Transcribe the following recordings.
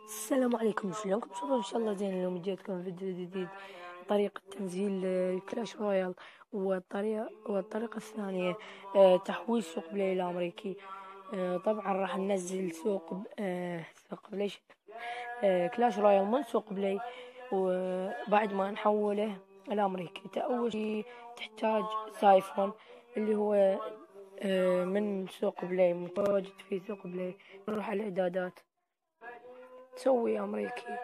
السلام عليكم، شلونكم شباب؟ ان شاء الله زين. اليوم جيتكم فيديو جديد، طريقة تنزيل كلاش رويال، والطريقة الثانية تحويل سوق بلاي الأمريكي. طبعا راح ننزل سوق بلاي كلاش رويال من سوق بلاي، وبعد ما نحوله الأمريكي. أول شي تحتاج سايفون اللي هو من سوق بلاي، متواجد في سوق بلاي. نروح على الإعدادات، تسوي أمريكي،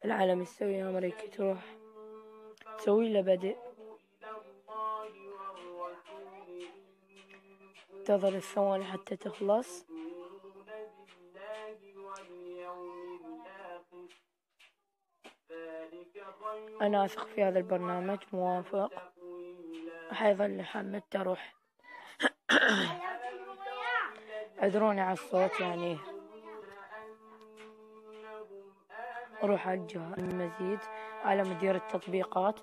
العلم تسوي أمريكي، تروح تسوي له بدء، تنتظر الثواني حتى تخلص. أنا أثق في هذا البرنامج، موافق. حيظل يحمل، تروح اعذروني على الصوت يعني. أروح على الجهة المزيد على مدير التطبيقات.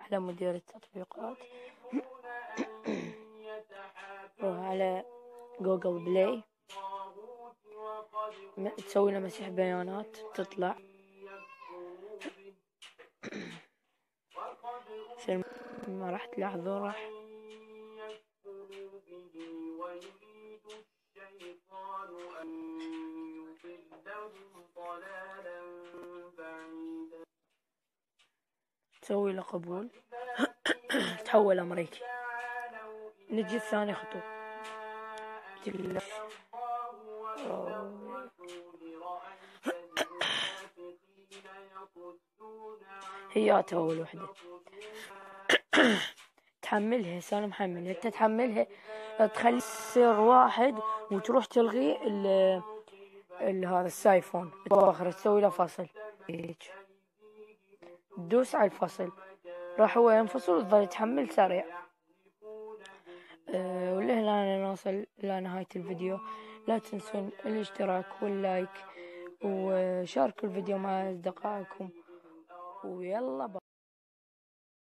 على مدير التطبيقات روح على جوجل بلاي، تسوي له مسح بيانات، تطلع ما راح تلاحظوا. راح تسوي له قبول تحول أمريكي. نجي الثاني خطوة، هي أول وحدة تحملها. سالم محملها، انت تحملها تخلي تصير واحد، وتروح تلغي هذا السايفون باخر، تسوي له فصل هيك، تدوس على الفصل راح هو ينفصل وتظل يتحمل سريع. ولهنا نوصل إلى نهاية الفيديو. لا تنسون الاشتراك واللايك، وشاركوا الفيديو مع أصدقائكم، ويلا